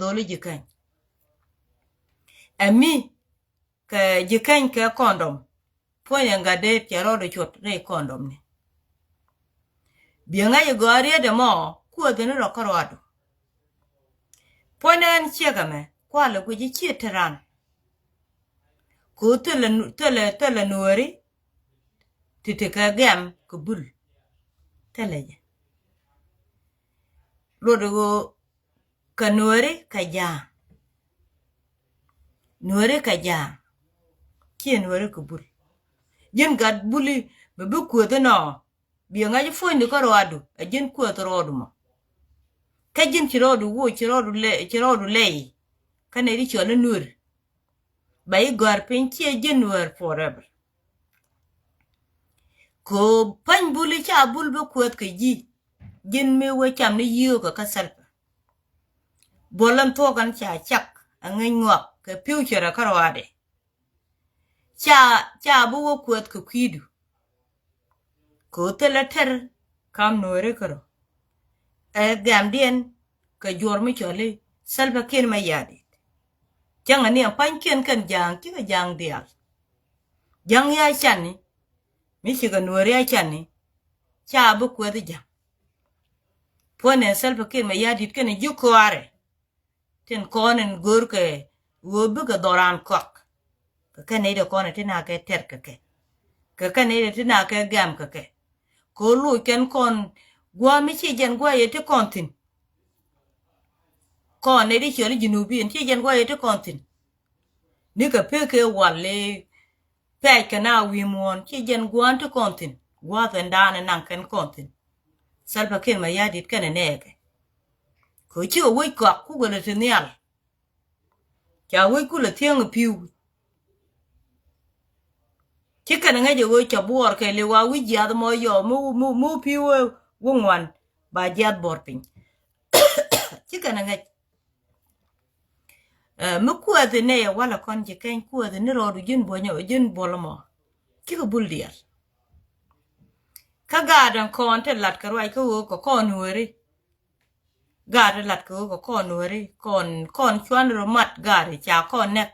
dole jikan ami ka jikan ka condom ponya ngade tiaro de chot re condom ne bianga ye gore de mo ku de no korwado ponya an chegame kwale ku ji chitran ku tele nuori tite ka gam ku bul teleje rodo ka nuori ka ja nuori ka ja kien nuori ku bul jen gad buli be ku de no bianga ji fo ni korwado a jen ku to rodo mo ka jen chirodu wo chirodu lei kana ri chola nur bai gor pinche jen nur forever ko pan buli cha bul be ku ka ji jen me we cham ni yu ka kasal bolan to kan cha chak angai ngok ka future karwade cha bu wo ku ka kwidu ko teleter kam nore karo gambien ka jor mi chole salva ken ma yadi janga ni pan ken kan jang ti ga jang dia jang ya chani mi chi ga nore ya chani cha bu ko de jang pone salva ken ma yadi ken ju ko are ten konen gor ke wo bu ga doran kok ka ken ne de konen tin ha ke ter ka ken ne tin ha ke gam ka ke ko lu ken kon gwa mi chi jen gwa ye te kontin kon ne di chori jinubi en chi jen gwa ye te kontin ni ka peke wale pe kana wi mon chi jen gwa te kontin gwa den dan nan ken kontin salpa ken ma yadit ken ne ke ko chi o wi ko ku go le tnial cha wi ku le tieng piu chi ken nga je wo cha bor ke le wa wi ya mo yo mu piu wo ngwan ba jat bor pin chi ken nga mu ku de ne wala kon je ken ku de ne ro du jin bo nyo jin bolmo ki ko bul dial ka gadan kon te lat karwai ko kon wori gada lat ko kon wori kon chwan ro mat gari cha kon nek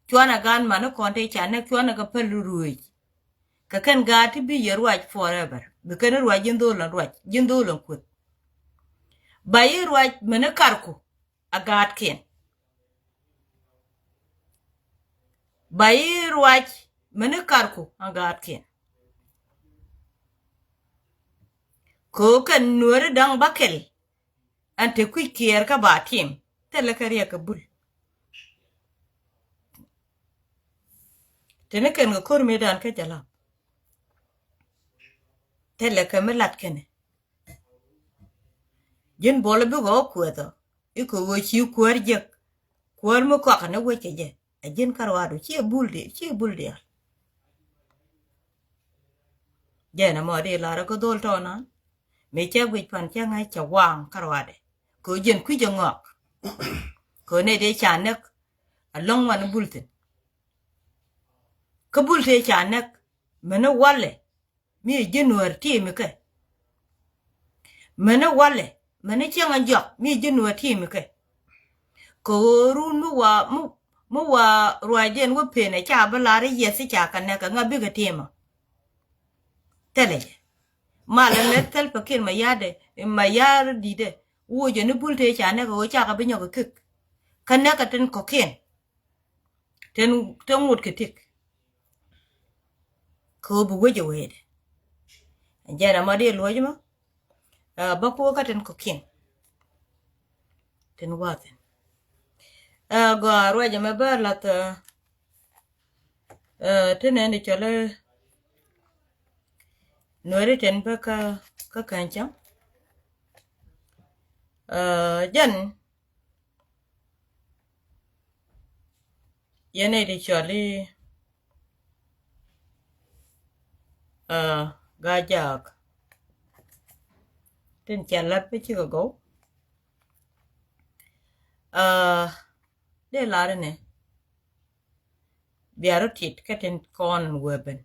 chwana gan man kon te cha nek chwana ka pelurui ka ken gati bi yerwaj forever bi ken rwaj jin do lan kut bayi rwaj mena karku agat ken bayi rwaj mena karku agat ken ko kan nuore dang bakel ante ku kier ka ba tim tele kariya ka bul tene ken ko kor medan ka jala tele ka melat kene jen bole bu go kueto iko wo chi kuer je kuer mo ko kana we ke je a jen karwado chi bulde jena mo de la ko dol to na me che wi pan che ngai cha wang karwade ko jen ku je ngok ko ne de chanek a long wan bulten ko bulte chanek mena wale mi jenwar ti mi ke mena wale mena chenga jok mi jenwar ti mi ke ko run mu wa ruajen wo pene cha balare yesi cha kanne ka ngabi ga tema tele mala letel pakin ma yar dide wo je ne bulte cha ne ko cha ka binyo ko kik kanne ka ten koken ten wut ke tik ko bu weje wede jara ma de lojuma ba ko ka ten koken ten waten go arwaje me berla ta tene ni chale nore ten ba ka kancha jan yene di chali ga jak ten chalat pe chi go de lare ne biaro tit ka ten kon weben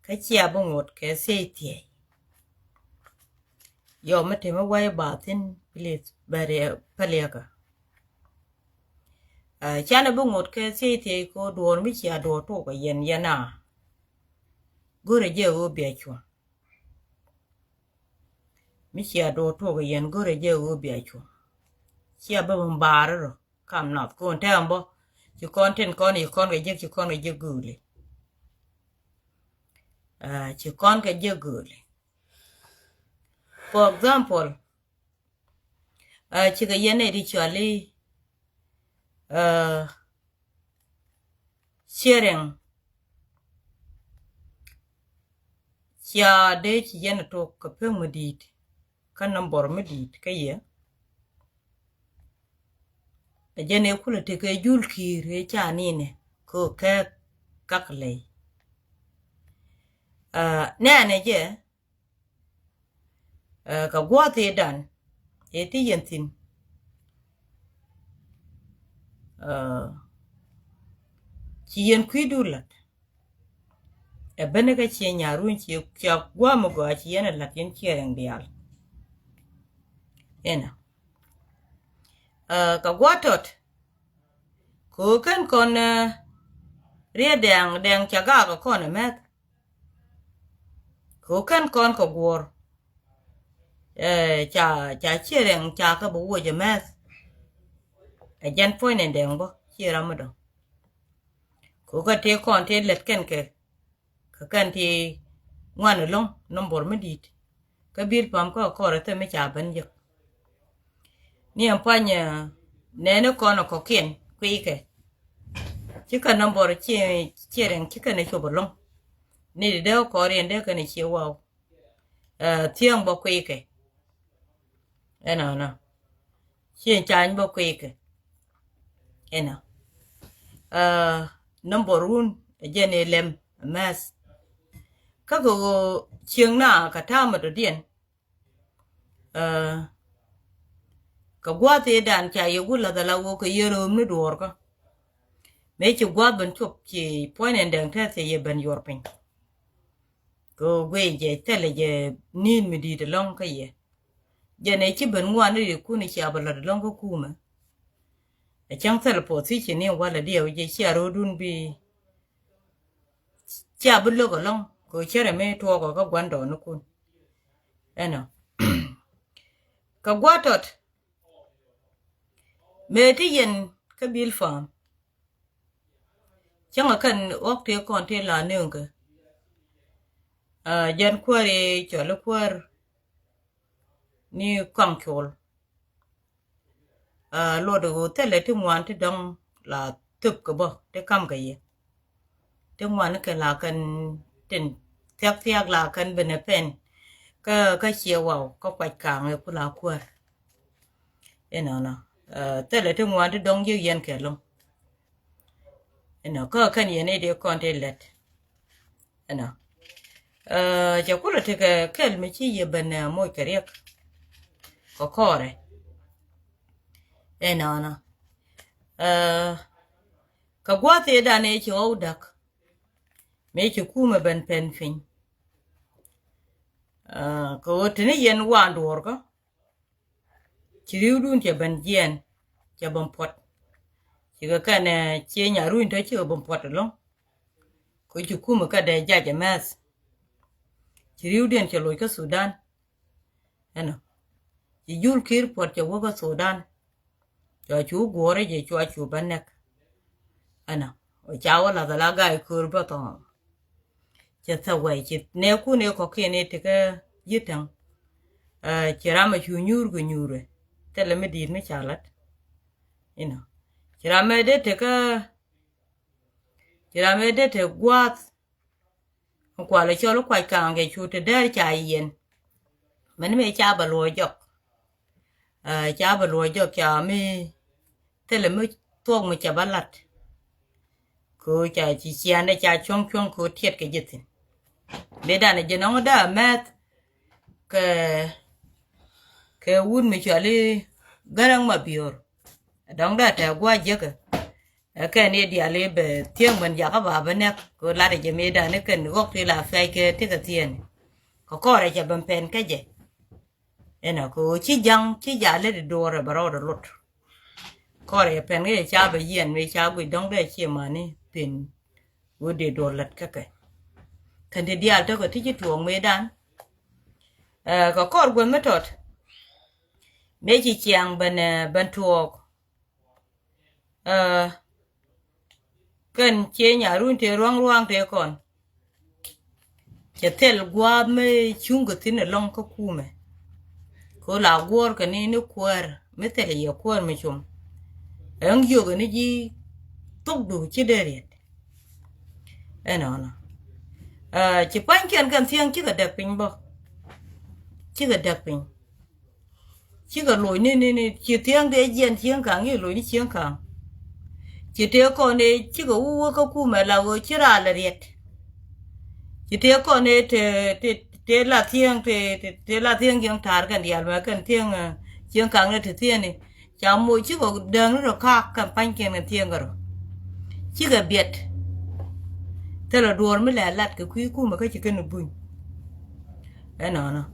ka chia bongot ke se tie yo mate ma way batin please bare paliaka chana bu ngot ke se te ko dor mi chia do to ko yen yana gore je o bi achwa mi chia do to ko yen gore je o bi achwa chia ba mbaro kam not ko tembo you content kon you kon ge you kon ge gule you kon ge gule for example chiga yene ritually sharing chia de chi yene to ka pe mudit kan number mudit ka ye jene kula te ke jul ki re cha ni ne ko ka kakle ne je ka gwa te dan e ti yentin chi yen kwidulat e bene ka chi nyarun chi kya gwa mo ga chi yen la tin chi ren bial ena ka gwa tot ko kan kon rie dang cha ga ko kon met ko kan kon ko gor cha chi ren cha ka bu wo je met a jan point en dang bo chi ramadan ko ka te kon te let ken ke ka kan ti ngwan long nombor medit ka bir pam ko te me cha ban je ni ampanya nene kono ko ken kwike chika nombor chieren chika ne chobolong ni de ko riende ka ne chi wow tiang bo kwike ena chien chan bo kwike ena number 1 jene lem mas ka go chieng na ka ta ma do dien ka gwa te dan cha ye gula da la wo ka yero mi dor ka me chi gwa ban chop chi point en dang ta se ye ban yor pin ko gwe je tele je nin mi di de long ka ye jene chi ban ngwa ni ku ni cha bala de long ko kuma e chang tel po si chi ni wala dia je chi aro dun bi cha bu lo ko long ko chere me to ko ka gwan do no kun eno ka gwa tot me ti yen ka bil fam chang kan ok te kon te la ne nga jan kware cholo kwar ni kam chol lo do tele ti mwan ti dong la tup ko bo te kam ga ye te mwan ka la kan tin tiak la kan bene pen ka chia wow ka kwat kang e kula kwar ena na tele ti mwan ti dong ye yen ke lo ena ko kan ye ne de kon te let ena ja kula te ka kel me chi ye bene mo kerek ko kore ena na ka gwa te da ne chi o dak me chi kuma ben pen fin ko tene yen wan dor ko chi riudun te ben yen ja bon pot chi ga kana chi nya ruin to chi bon pot lo ko chi kuma ka da ja mas chi riudun che lo ka Sudan ena chi jul kir pot che wo ka Sudan cho chú gore je cho chú banek ana o chawa la da ga kur ba to che ta wai che ne ku ne ko ke ne te ka yitan chira ma chu nyur gu nyure tele me dir me chalat ina chira me de te gwat kwa le cho lo kwa ka nge chu te der cha yen men me cha ba lo jok cha me tele me tuong me cha balat ko cha chi chian cha chong ko tiet ke jitin be dan je no da met ke wun me chali garang ma bior dong da ta gwa je ke ne dia le be tieng ban ya ka ba ne ko la de me da ne ken gok ti la fa ke ti ka tien ko re cha ban pen ke je ena ko chi jang chi ja le do ra baro da lot ko re pen ge cha ba yen me cha gui dong de chi ma ni pin wo de do lat ka ka kan de dia to ko ti chi tuong me dan ko kor gwen me tot me chi chiang ban tuok kan che nya run te ruang te kon che tel gwa me chung ko tin long ko kume ko la gwor ka ni kwar me tel ye kwar me chum ang yo ga ni ji tok du chi de ri ena chỉ pan kian kan thiang chi ga dak pin bo chi ga dak pin chi ga loi ni chi thiang de yen thiang kang ye loi ni thiang kang chỉ te ko ne chi ga u ka ku ma la wo chi ra la riet chỉ te ko ne te la thiang te la thiang yang tar kan dial ma kan thiang thiang kang ne te thiang ni cha mo chi ga dang ro ka kan pan kian kan thiang ga ro chi ga biet te la duor me la lat ka ku ma ka chi kan bun ena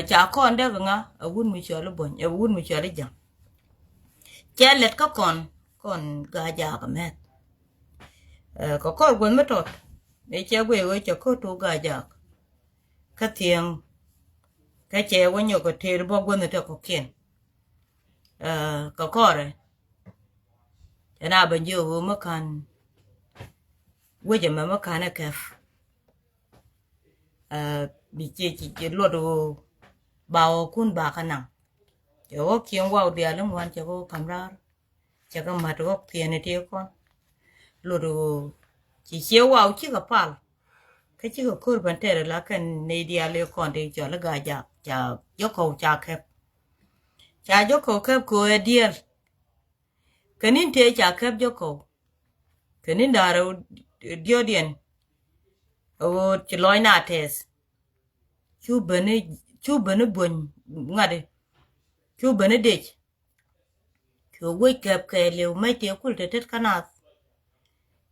cha con da nga awun mi cho lo bon awun mi cho le jam cha let ka con ga ja ka met có con quên mất rồi để cha quê với cho cô tu ga ja ka tieng ka che wa nyo ko te bo quên được có kiên có rồi na ban yo ma kan we je ma kan ka bị chị lột đồ bao kun bà khả năng cháu kiêng vào địa lắm quan cháu cầm ra cháu cầm mặt gốc tiền này tiêu con lột đồ chỉ chiếu vào chiếc cái pal cái chiếc cái cột bàn tay là cái này địa lấy con để cho nó gài giặc cháu dốc cầu cháu dốc cầu khép của địa cái nín thế cháu khép dốc cầu cái nín đào địa điện chỉ lôi nát thế chú bene bun ngade chú bene de chú wake up ke le mai te kul te tet kana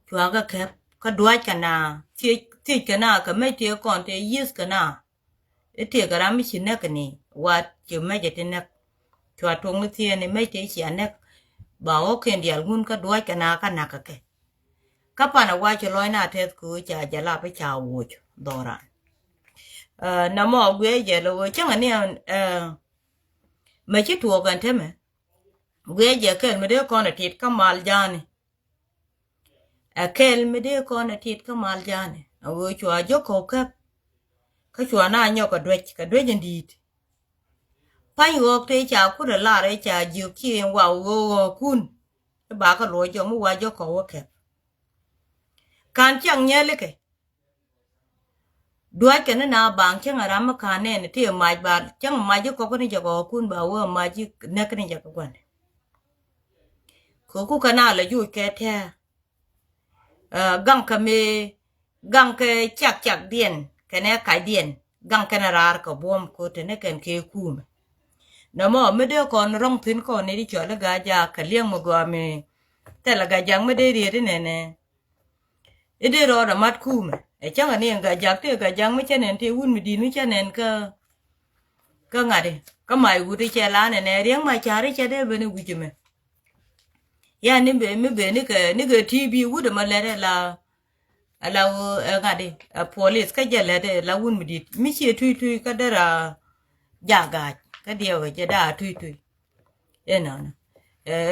chú aga kep ka duai kana ti kana ka mai te kon te yes kana ete gara mi chine kani wa chú mai je tenak chú atong ni ti ne mai te chi anek ba o ken dial gun ka duai kana ka ke ka pana wa chu loi na te ku cha jala pe cha wo dora na mo gwe je lo chang ani me chi tuo kan te me gwe je kel me de kon tit kamal jani kel me de kon tit kamal jani wo chwa jo ko ka chwa na nyo ka dwe ndit pan yo te cha ku de la re cha ju ki wa wo kun ba ka lo jo mu wa jo ko wo ke kan chang nye le ke đuôi cái nó bằng chẳng là làm cái này thì mai bà chẳng mai chứ có cái này cho có kun bảoว่าmai chứ nè cái này cho có quan cô cái nào là vui cái thế găng cái chắc điện cái này cái điện găng cái nào ra cái bom cô thế này cái cum nó mà mấy đứa con rong thìn con này đi cho là gà già cái liang mà gọi mình thế là gà giang mấy đứa đi thế này đi rồi là mắt cum chẳng hạn như gà giặc thì gà giang mấy chân này thì uốn mi đi mấy chân này cơ ngà đi có mày uốn đi chơi lá này riêng mày chả đi chơi đấy bên này uốn chime ya nên bên cái TV uốn mà lại là ngà đi police cái giờ lại là uốn mi đi mi chơi thui cái đó là giả gà cái điều cái đó thui thế nào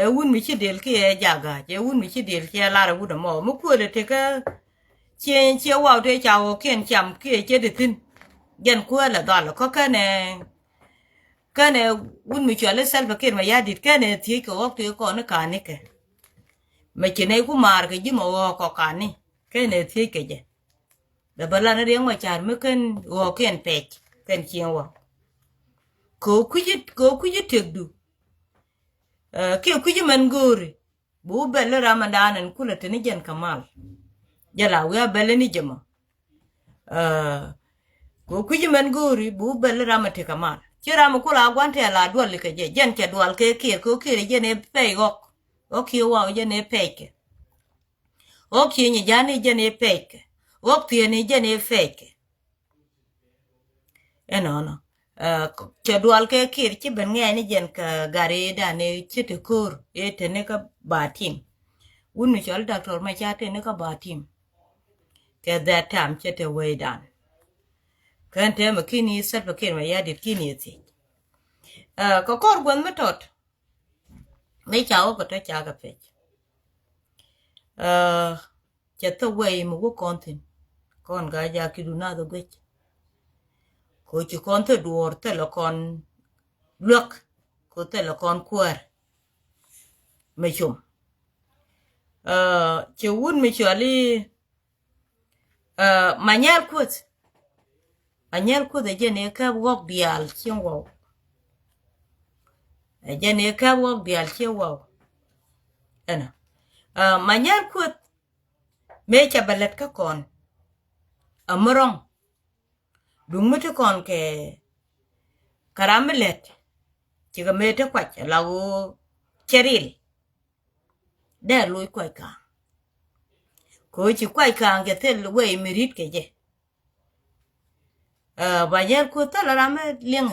uốn mi chơi del cái giả gà chứ uốn mi chơi del chơi lá rồi uốn mà mua quên thì cái chia vào đây chào kiên chậm kia chế được tin dân qua là đó là có cái này uốn mi chơi lấy sel và kiên mà ya dit cái này thì có ốc thì có nó cả này cái mà chỉ này cũng mà cái gì mà có cả này cái này thì cái gì là bữa nay nó riêng mà chả mới cái kiên pet kiên chia vào cố quy thực đủ kêu quy mình gửi bố bé là Ramadan anh cũng là tên dân Kamal jala we bele ni jema ko kuji men gori bu bele ramate kamal chira mo kula gwante la dwal ke je jen ke dwal ke ko ke je ne pe gok o ki wa je ne peke o ki ni jani je ne peke o ti ni je ne feke eno no cho dual ke kir chi ben nge ni jen ka gare da ne chete kur e te ne ka ba team un mi chol doctor ma cha te ne ka ba team ke that time chete way down kan te ma kini sat pa kin ma ya dit kini ti ko kor gon ma tot me cha o ko ta cha ga pe chete way mu ko kontin kon ga ja ki du na do gwe ko chi kon te duor te lo kon luok ko te lo kon kuer me chum che un mi chali manyal kut de jene ka wok dial chen wo jene ka wok dial chen wo ana manyal kut me cha balet ka kon amrong dung mete kon ke karamelet chi ga mete kwach la wo cheril de loy kwai ka ko chi kwai ka ge tel we merit ke je manyal kut ta la rame lieng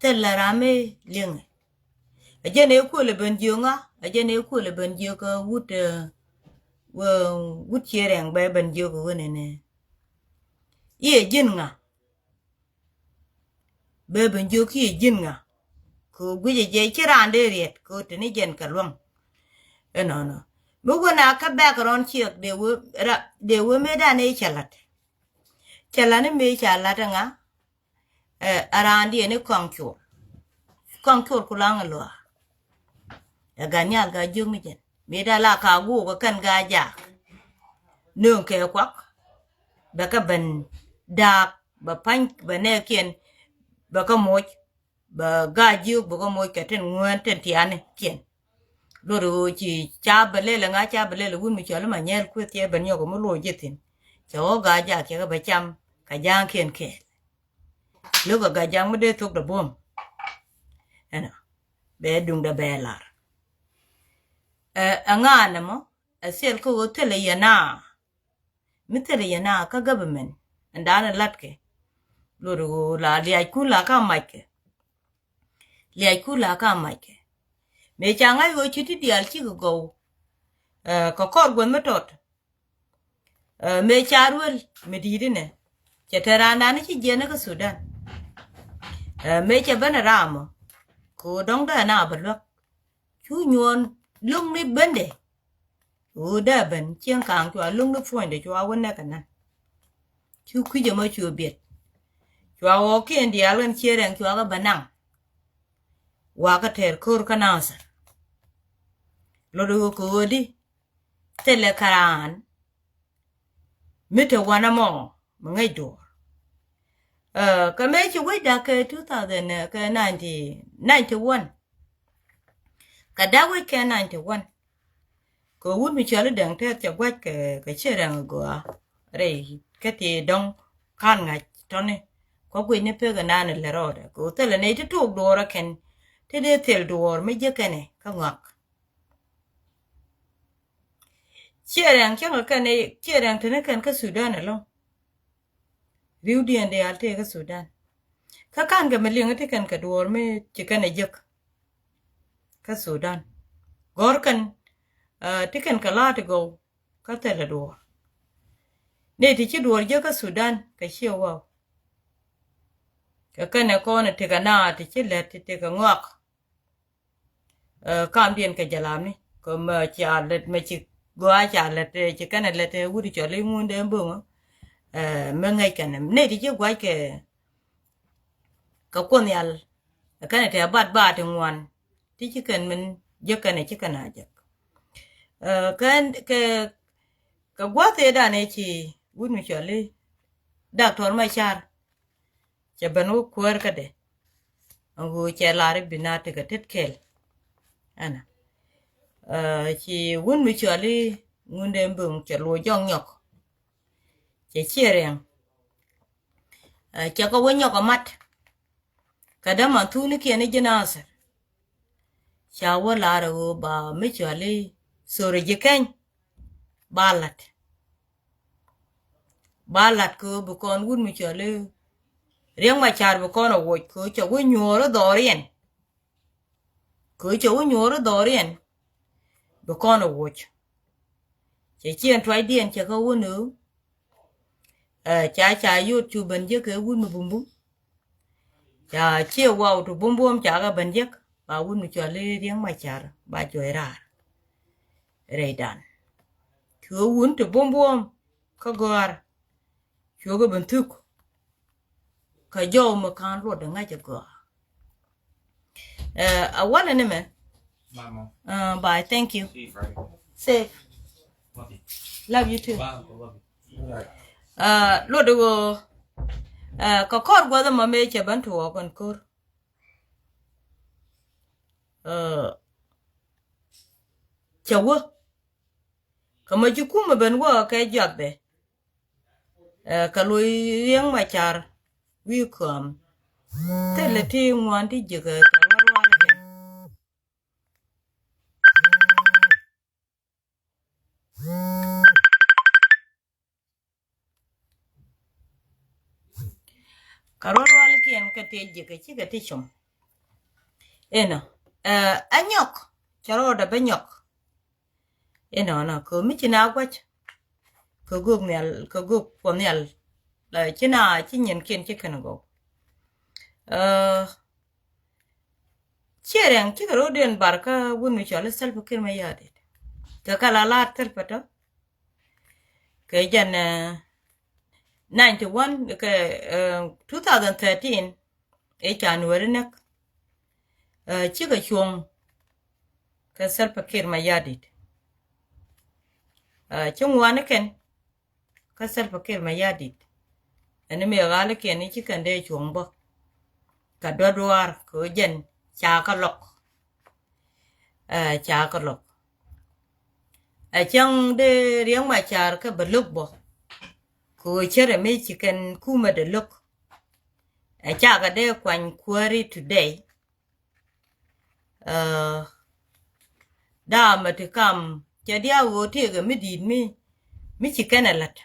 te la rame lieng ajene ku le ben jonga ajene ku le ben joka wut wut chereng be ben joka wone ne ye jinga be ben joka ye jinga ko guje je kirande riet ko tini jen ka lwang no bugo na ka background chiek de we me da ne chalane me chalata nga arandi ne konkyo kulanga lo ga nyal ga jung jen me da la ka gu ko kan ga ja nương ke kwak ba ka ben da ba pan ba ne kien ba ka mo ba ga ju ba ka mo ka ten ngwan ten tiane kien lo ro chi cha ba le nga cha ba le wun mi chalo ma nyer ku tie ben yo ko mo lo jitin cho ga ja ke ba cham ka jang kien ke lo ga jang mo de tok da bom ana be dung da be lar angana mo asel ko tele yana mitele yana ka government andana latke loro la liay kula ka maike me changa yo chiti dial chi go ko kor gon metot me charwel medidine cheterana ni chi jena ka Sudan me che bana ramo ko dong da na balo chu nyon lung ni bende da ben chiang kang chwa lung ni phone de chwa wona kana chu ku je ma chu biet chwa o ken dialen cheren chwa ga banang wa ka ter kur kanasa lodo ko di tele karan mite wana mo ngai do ka me chi we da ke 2000 ka 91 ka da we ke 91 ko wun mi chale dang te cha gwa ke cheren go re ke ti dong kan nga tone ko gwe ne pe ga na le roda ko tele ne ti tok do ra ken te de tel do me je kene ka ngak cheren kene cheren tene kan ka Sudan lo riu dien de alte ka Sudan ka kan ga melinga te kan ka do me ti kan e jek ka Sudan gor kan ti kan ka la te go ka tele do ne ti chi do je ka Sudan ka chi wa ka kan ko ne te ga na ti chi le ti te ka ngak kam dien ka jalami ko ma cha let me chi go a cha let chi kan le te wuri cho le ngunde mbo me ngai kan ne ti chi gwa ke ka kon yal kan te ba te ngwan ti chi kan men je kan chi kan a je kan ke ka gwa te da ne chi wun mi cho le doctor ma char che banu kuer ka de ngu che la re binate ka tet kel ana chi wun mi cho le ngunde mbung che lo jong nyok che cheren che ko won nyok mat kada ma tu ni ke ne jinasa cha wala ro ba mi cho le sore je ken balat ko bu kon wun mi cho le riêng mà chả bữa con ở vội cứ cho cái nhúa đó đỏ riêng cứ cho cái nhúa đó đỏ riêng bữa con ở vội chỉ chiên try điên chỉ có uống nữa chả YouTube bên dưới cái uống mà bùm bùm chả chiều vào tụ bùm bùm chả cái bên dưới bà uống mà cho lấy riêng mà chả bà chơi ra rồi đàn cứ uống tụ bùm bùm có gọi chúa cái bên thức cái dầu mà can rồi đừng ngay cho gọi what an name bye thank you safe love you too lo do có con qua mà mẹ chơi bán thua con cor chawa kama jukumu ben wa ka jabbe ka lo yang ma char wi kom tele ti ngwan ti jiga karwar wal kien ka te jiga chi ga ti chum eno anyok charo da benyok eno na ko mi china gwach ko guk ponial la china chi nyen kien chi kan go chereng chi ro den barka wonu chale sal bukir ma yade ka kala lat tel pato ke jan 91 ke 2013 e January nak chi ga chuông ka sal bukir ma yade chung wan ken ka sal bukir ma yade ene me gale ken chi kan de chuông bo ka dodwar ko jen cha ka lok chang de riang ma char ka baluk bo ko chere me chicken kuma de lok cha ga de kwan query today da ma te kam cha dia wo te ga mi chicken alat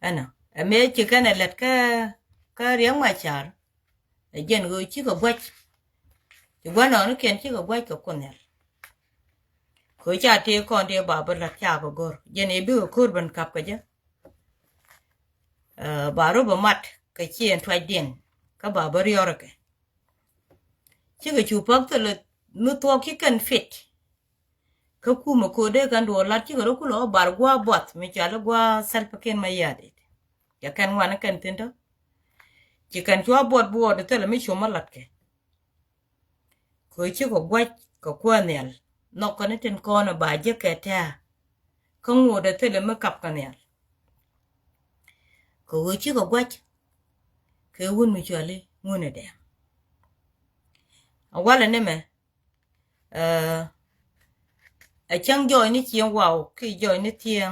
ana me chicken alat ka riang ma char jen go chi ko gwach ti gwana no ken chi ko gwach ko konel ko cha te kon de ba ba la cha ko gor jen e bi ko ban kap ka ja baro ba mat ka chien twai den ka ba ba rior ke chi ko chu pak to le nu to ki kan fit ka ku ma ko de kan do la chi ko ku lo bar gwa bot mi cha lo gwa sal pa ken ma yade ya kan wana kan tendo chỉ cần chúa bột bùa được tức là mấy số mất lật kì cứ chứ có quách có qua nè nó có nó trên con là bà giết kẻ ta không ngủ được tức là mới cặp cả nè cứ chứ có quách cứ quên mình chơi đi ngu này đẹp quá là nè mẹ chẳng rồi nó chiên vào khi rồi nó thiêng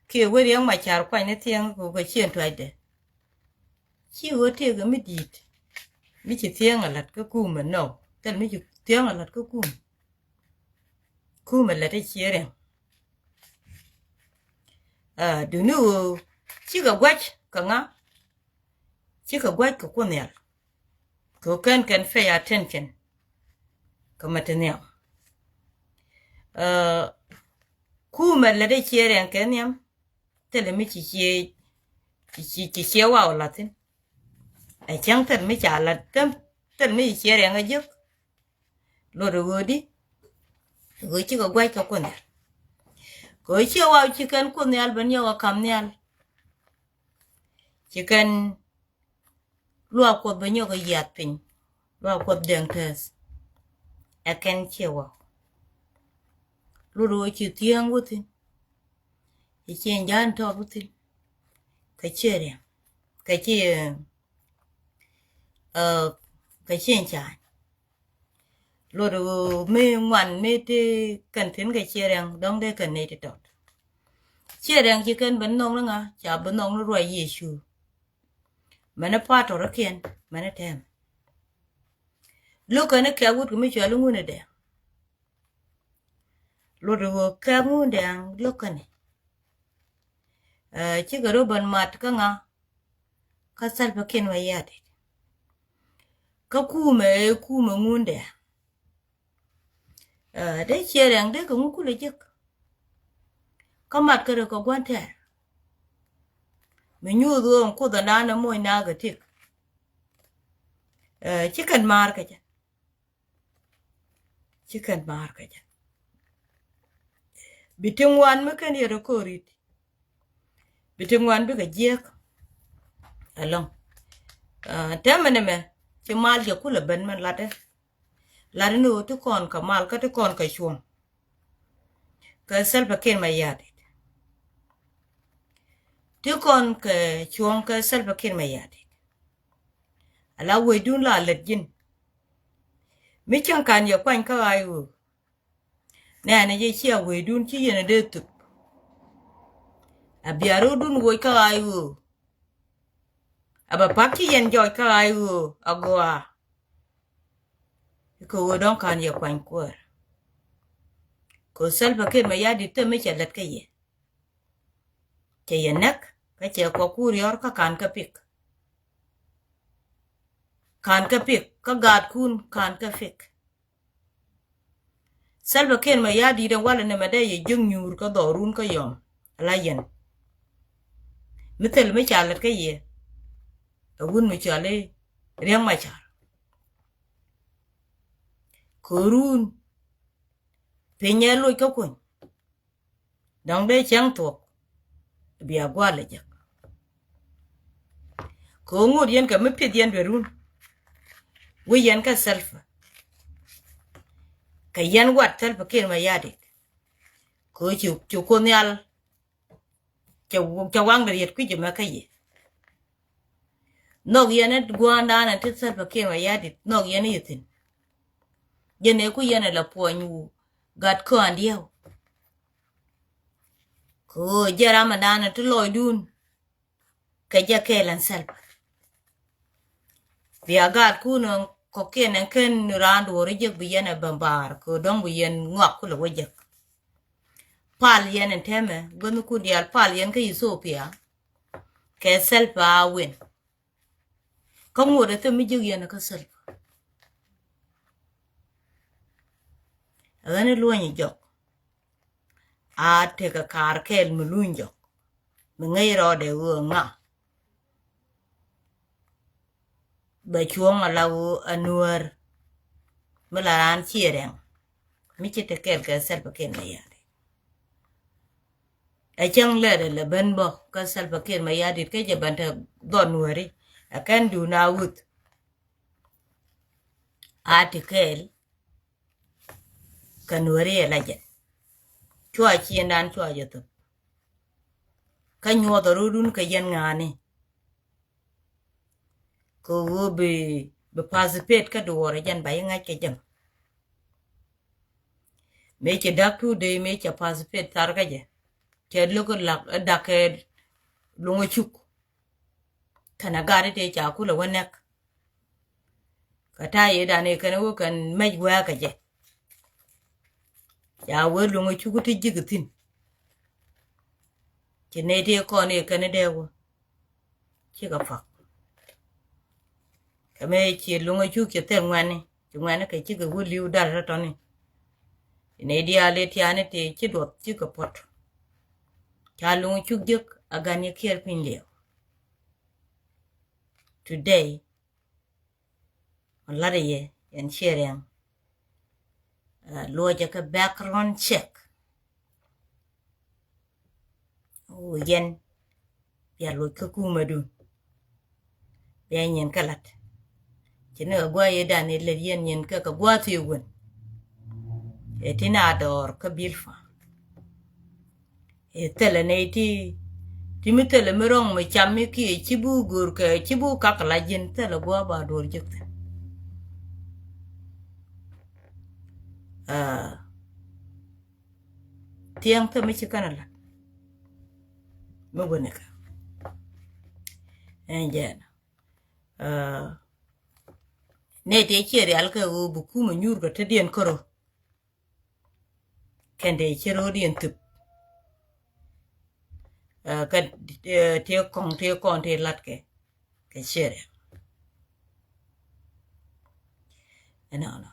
khi quay đi ông mà chào quay nó thiêng của cái chuyện thoại đấy chi ở thế cái mới đi mới chỉ thiêng là lật cái cu mà nổ cái mới chỉ thiêng là lật cái cu mà lật cái chia này đừng nữa chỉ có quách cả ngã chỉ có quách của con này có cần pay attention cái mặt này cu mà lật cái chia này cái này thế là mới chỉ chia vào là thế chẳng thân mới trả là cơm thân mới chia rèn ở trước rồi đi rồi chỉ có quay cái con này rồi chia vào chỉ cần con này bên nhau cầm này chỉ cần luộc qua bên nhau cái giặt pin luộc qua đường thớt cần chia vào rồi chỉ tiếng của tin chỉ chuyện gian thọ của tin cái chia rèn cái chia cái chuyện chả rồi mê ngoan mê thì cần thêm cái chia rằng đông đây cần này thì tốt chia rằng chỉ cần bấn nông nữa ngà chả bấn nông nó rồi Giêsu mà nó phát rồi kiên mà nó thèm lúc nó kéo quất của mấy chuyện luôn này đẹp rồi kéo luôn đẹp lúc này chỉ có đôi bàn mặt cái ngà ka Salva Kiir Mayardit ka kuma ngunde de cherang de ko ngukule jek ka mat ka ko gwante me nyudo ko da nana moy naga tik chicken market bitin wan me kan yero korit bitin wan be ga jek along temene me ci mal je kula ben man lade no to kon ka mal ka to kon ka chuom ka Salva Kiir Mayardit to kon ka chuom ka Salva Kiir Mayardit ala we dun la lejin mi chan kan ya kwan ka ayu ne je chia we dun chi yene de tu abiaro dun wo ka ayu aba pakki yen joy ka ayu agwa ko don kan ya kwan ko Salva Kiir Mayardit te me chalat ka ye ke yenak ka che ko kurior ka kan ka pik ka gad kun kan ka fik Salva Kiir Mayardit den wala ne made ye jung nyur ka dorun ka yom la yen mitel me chalat ka ye agun me chale riang ma char korun penyelo ka kun dang de chang tok bia gwale jak ko ngur yen ka me pidien berun we yen ka Salva ka yen wat Salva Kiir Mayardit ko chu ko nyal cha wang de yet ku je ma ka ye nog yen gwanda na te Salva Kiir Mayardit nog yen yitin yene ku yen la poñu gat ko andiao ko jara manana to loydun ka jakelan Salva bia gat ku no ko ken randu rejek bi yen bambar ko dong bi yen ngak ku lo wajek pal yen teme gonu ku dial pal yen ka Ethiopia ke Salva win ko ngore te mi jig yen ka Salva ane luonyi jok a te ka kar kel mulun jok mi ngai rode wo nga ba chuong ala wo anuar melaran chireng mi chite kel ka Salva Kiir Mayardit a chang le ben bo ka Salva Kiir Mayardit ke je banta donwari akan du na wut article kanwari elaje chua chien dan chua jeto ka nyodo rudun ka yen ngane ko wo be participate ka duore jan bay nga ke jam me ke daktu de me ke participate tar ka je ke logo lak dake lungo chuk kana gari te cha kula wanek ka taye dane kana wo kan mej wa ka je ya wo lungo chuku ti jigitin ke ne te ko ne kana dewo ke ga fa kame che lungo chuk ke ter ngwane ka chi ga wuli udar ratoni ne dia le tiane te chi dot chi ka pot ka lungo chuk jek agani kier pin leo today on lare ye en sharing loja ka background check o yen ya lo ka kuma du ya nyen kalat kina gwa ye dane le yen nyen ka gwa ti won e tina dor ka bilfa e tele ne ti mi tele mi rong mi cham mi ki chibu gur ka chibu ka kala jen tele gwa ba dor jukta tiang ta mi chikana la mo goneka enjen ne te chere alka o buku ma nyur ga tedien koro kende chero dien tup ka te kon te latke cái shere no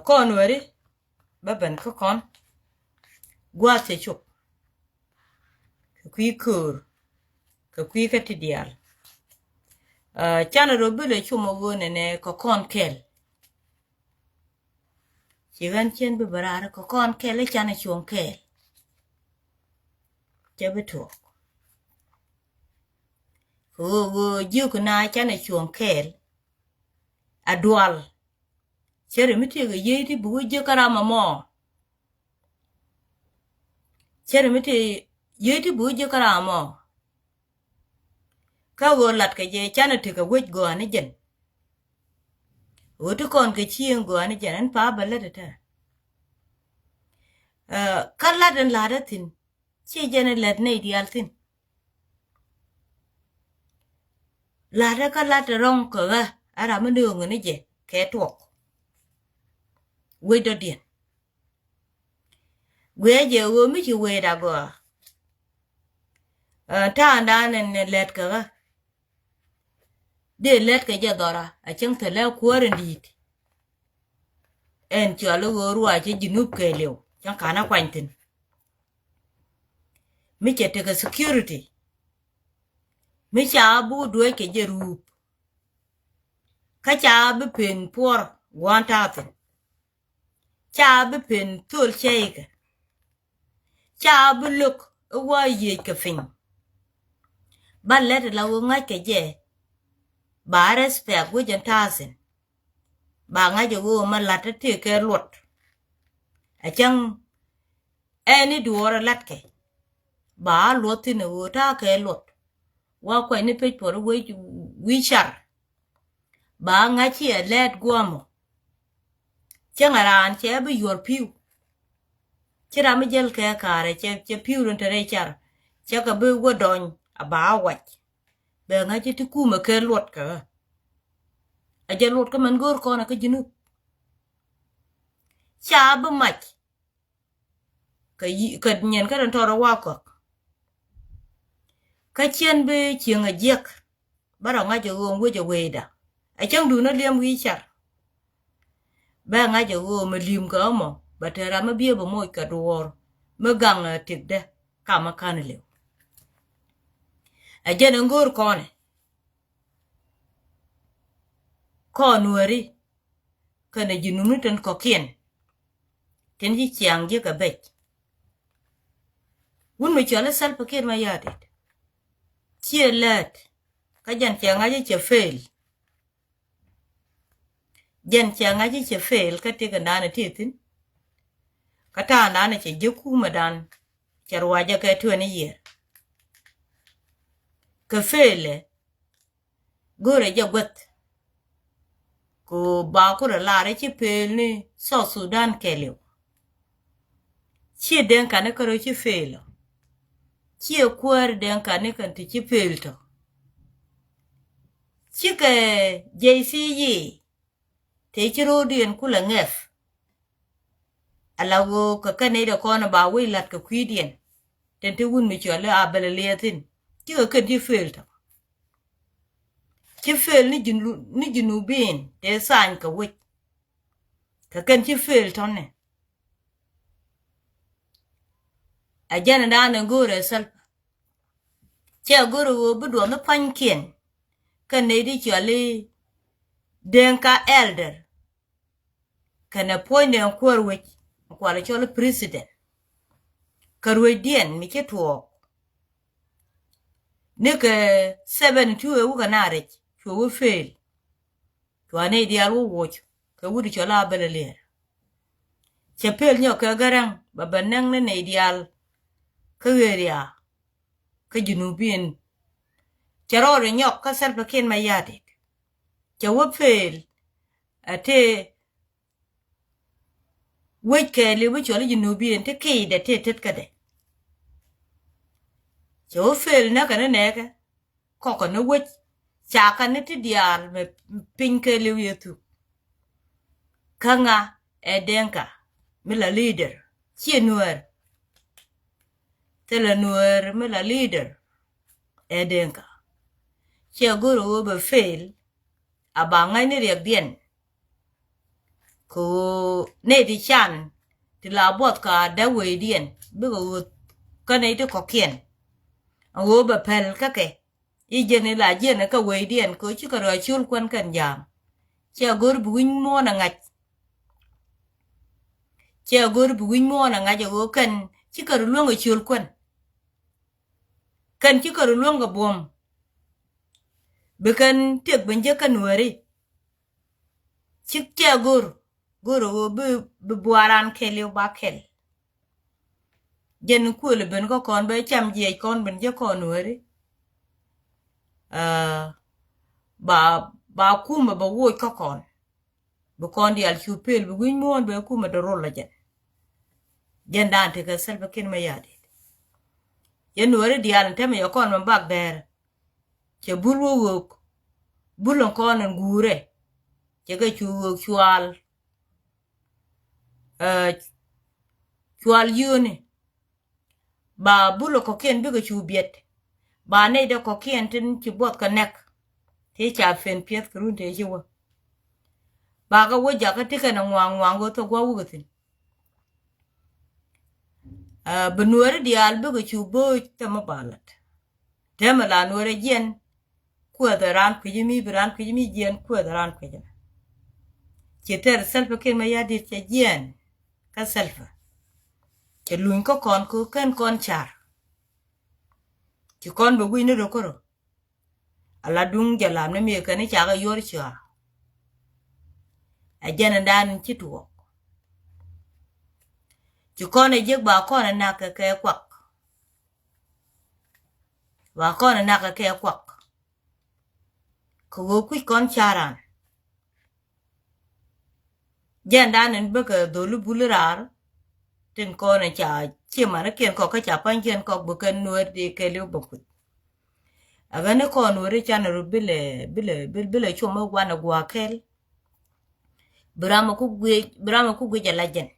con wari baban ko kon gwa se chuk kui kur ka kui ka tidial chana robule chumo wone ne ko kon kel chigan chen be barara ko kon kel chana chuon kel chabeto go juk na chana chuon kel adwal chere mitego yeti bu je karama mo chere miti yeti bu je karama ka go lat ka je chana tika wej go ani jen wotu kon ke chien go ani jen an pa balle ta kala den la tin chi jen let ne dial tin la ka la rong ko ga ara ma đường ni je ke tuok we do dien we je wo mi chi we da go ta da ne let ka ga de let ka je dora a chang te le ko ren dit en cho lo go ruwa che jinup ke lew chang kana kwantin mi che te ka security mi cha bu do ke je rup ka cha be pen por wan ta tin cha be pen tul cheike cha be luk wa ye ke fin ba let la wo nga ke je ba respect wo jan tasin ba nga jo wo ma lat te ke lot a chang eni duora lat ke ba lot ne wo ta ke lot wa ko ni pe por wi char ba nga chi let guamo chang aran che be yor piu chira mi jel ke kare che piu ron tere char che ka be wo don ba wach be nga chi tu kuma ke lot ka a je lot ka man gor ko na ka jinu cha be mach ka nyen ka ron toro wa ko ka chen be chieng a jek bara nga jo wo jo weda a chang du na liam wi char ba nga jo wo ma lim ka mo ba tera ma bie bo mo ka dor ma gang tikde ka ma kan le a je ngor ko ne ko nuori kana jinunu ten ko kien ten ji chiang je ka bet wun me chala sal paket ma yade chie let ka jan chiang aje che fail jan chiang aje che fail ka te ka dana titin ka ta dana che je ku madan charwa je ka tu ne ye ka fail gore je gwet ko ba ko la re che pel ni so Sudan kelio chi den ka ne ko che fail chi kwar den ka ne kan ti chi fail to chi ke JCE te chiro dien kula ngef alago ka kane da kona ba wi lat ka kwidien ten te wun mi chole abele letin chi ka kan ti fail to chi fail ni jinu bin te san ka wi ka kan chi fail to ne a jana da na gore sal che gore wo bu do na pankien kane di chole denka elder kana point en korwe kwala chole president karwe dien mi ke to ne ke 72 e wuka nare cho wo fail to ane dial wo woch ka wudi chola belele chepel nyo ka garang babanang ne dial ka geria ka junubin charore nyok ka sel pakin mayade cho wo fail ate weke le wo chole junubin te ke de te tet kade cho fail na kana ne ka ko no wo chaka ne ti dial me pinke le yetu kanga edenka mila leader chienwer tela nuer mila leader edenka che guru be fail aba ngai ni riek dien ko ne di chan ti la bot ka da we dien be go ka ne to ko kien wo be pel ka ke I jene la jene ka we dien ko chi ka ro chul kwan kan jam che guru bu win mo na ngach che guru bu win mo na ngach go kan chi ka ru ngo chul kwan kan chi ka ru ngo bom be kan tek benje kan wari chik che guru bu buaran kele ba kel jen ku le ben ko kon be cham je kon ben je kon wari ba kuma ba wo ko kon bu kon di al chupel bu win mon be kuma do rolla jen dan te ka sel ba kin ma yade yen wari di al tem yo kon man bak der che bulu wo bulon kon ngure che ga chu chual yuni ba bulo ko ken bi ga chu biet ba ne de ko ken tin ci bot ka nek te cha fen piet krun te ji wo ba ga wo ja ka te kana ngwang go to gwa wu tin benuore di al bi ga chu bo te ma balat te ma la nuore jen ku da ran ku yimi bran ku yimi jen ku da ran ku jen ci ter selfa ken ma ya dir che jen ka selfa ke luin ko kon ku ken kon char ci kon bu wi ne ro ko ala dung jala ne mi ka ni cha ga yor cha a jana dan ci tuwo ci kon e jeg ba kon na ka ke kwak ba kon na ka ke kwak ko go ku kon charan jan dan en be ka do lu bulurar tin kon cha chi ma ne ken ko ka cha pan ken ko bu ken nuer de ke lu bu aga ne kon wori chan ru bile chuma wana gwa kel brama ku gwe jalajen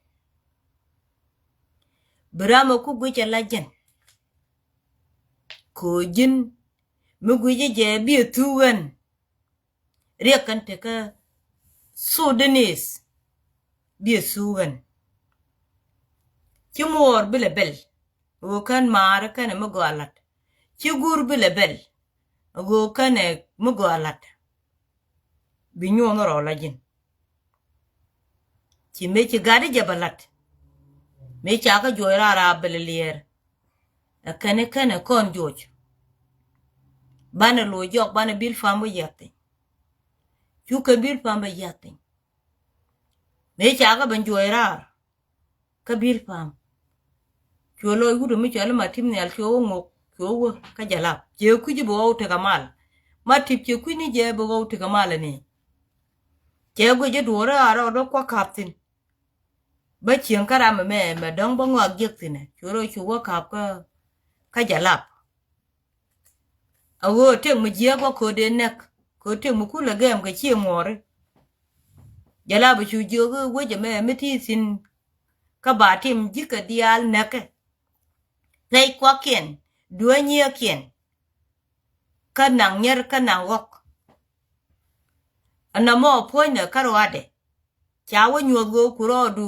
brama ku gwe jalajen ko jin mu gwe je bi tuwen rekan te ka sudanis bi suwen ci mor bile bel o kan mar kan mu gwalat ci gur bile bel go kane mugo alat binyo no rola jin ci me ci gadi jabalat me ci aka joira ra belelier kane kon joj bana lo jok bana bil famu yatte chu ka bil famu yatte me ci aka ban joira ka bil fam cholo gudu mi chalo matim ne al cho ngok wo ka jalap je ku ji bo te kamal ma tip je ku ni je bo te kamal ni je go je dora ara do kwa kaptin ba chien kara me dong bo ngwa gyek tine choro chu wo kap ka jalap awo te mu je go ko de nek ko te mu ku la gem ka chi ngore jalap chu je go wo je me ti sin ka ba tim ji ka dial nek play kwa kien dua nyia kien kanang nyer kanang wok anamo poina karwade chawo nyugo kuro du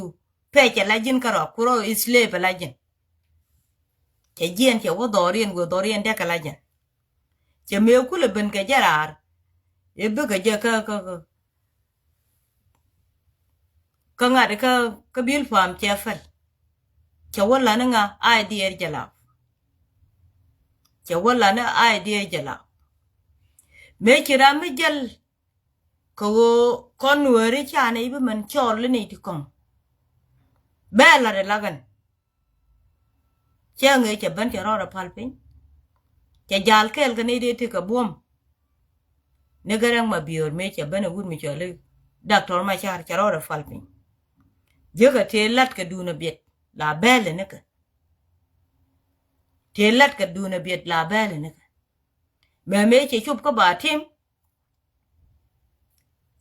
peche lajin karo kuro isle pelajin che jien che wo dorien de kalajin che me kule ben ke jarar e be ke je ka ngade ka bil fam che fel che wala nga idea jala che wala na idea jala me kira mi jal ko kon wori chane ibe man chol ni ti kon bela de lagan che nge che ban che ro palpin che jal kel gane de ti ka bom ne garang ma bior me che ban wur mi chole doctor ma char che ro palpin je ka te lat ka duna biet la bele ne ka te lat ka duna biet la bele ne ka me che chup ko ba tim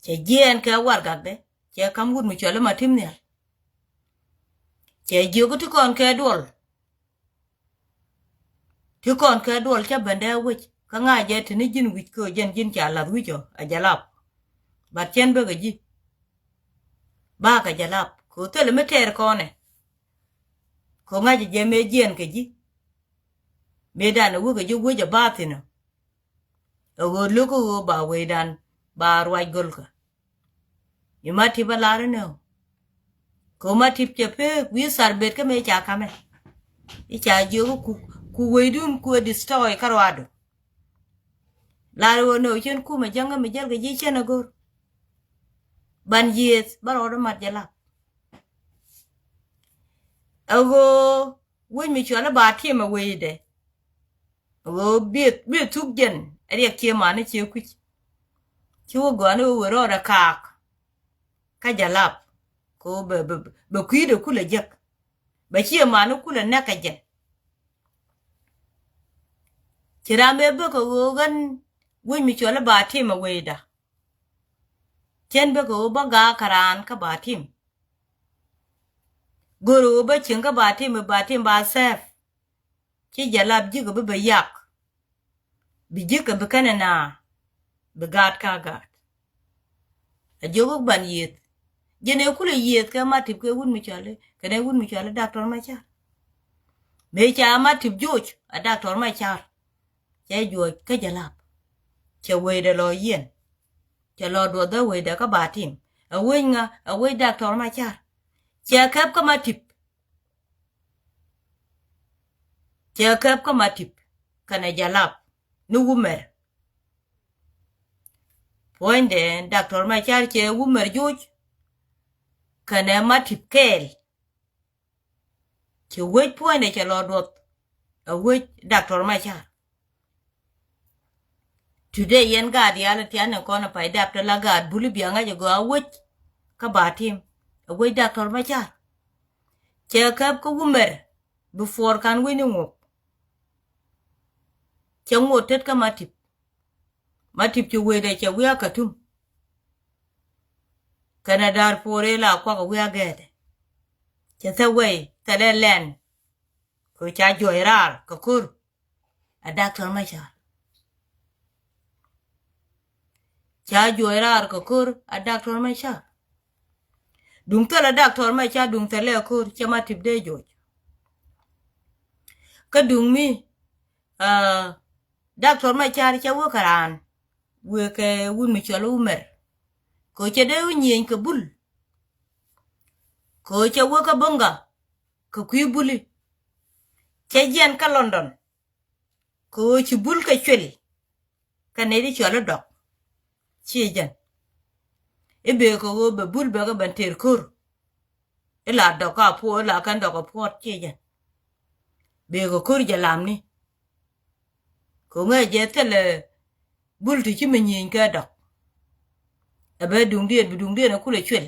che jien ka war gagde che kam wur mi chole ma tim ne che jogo ti kon ka dol cha bende wich ka nga je tini jin wich ko jin cha la wicho a jalap bat chen be ga ji ba ka jalap ko tele meter ko ne ko nga je me jen ke ji me dan wo ga ju wo ja ba tino o lo ko ba we dan ba rwai gol ka imati ba la ne ko ma tip che pe wi sar bet ka me cha ka me I cha jo ku we dun ku destroy karwado la wo no chen ku ma janga me jal ga ji chen agor ban yes baro mat jala ago wen mi chola ba tie ma we de ago bi tuk gen ari ke ma ne che ku chi wo go no wo ro da ka jala ko be ku de kula jak ba chi ma no kula na ka jen kirame be ko gan wen mi chola ba tie ma we da chen be ko ba ga karan ka ba tim guru ba chin ka ba tim ba sef chi jalab ji go be yak bi ji ka be kana na be gat ka gat a jogo ban yet jene kula yet ka ma tip ke wun mi chale kene wun mi chale doctor ma cha me cha ma tip joj a doctor ma cha che joj ka jalab che we de lo yen che lo do da we de ka ba tim a we nga a we doctor ma cha che kap ka ma tip che kap ka ma tip kana jalab nu wumer poinde doctor ma cha che wumer joj kana ma tip kel che we poinde che lo do a we doctor ma cha today yen gad yala tiane kona pa idap la gad buli bianga je go awet ka batim awet doctor ma cha che kap ko wumer before kan we ni ngok che ngotet ka matip che we de che we ka tum kana dar pore la kwa ka we agede che ta we ta le len ko cha joirar ka kur a doctor ma cha joirar ka kur a doctor ma cha dung ta la doctor ma cha dung ta le kur che matip de joj ka dung mi doctor ma cha cha wo karan we ke wun mi chalo umer ko che de nyen ka bul ko che wo ka bonga ka kwi buli che jen ka London ko chi bul ka chwel ka ne di chalo dok chi jen be ko wo be bul be ka ban ter kur la dok ka po la kan dok po chi jen be ko kur jalam ni ko nga je tele bul ti chi men yin ka dok abe dung die na kule chwel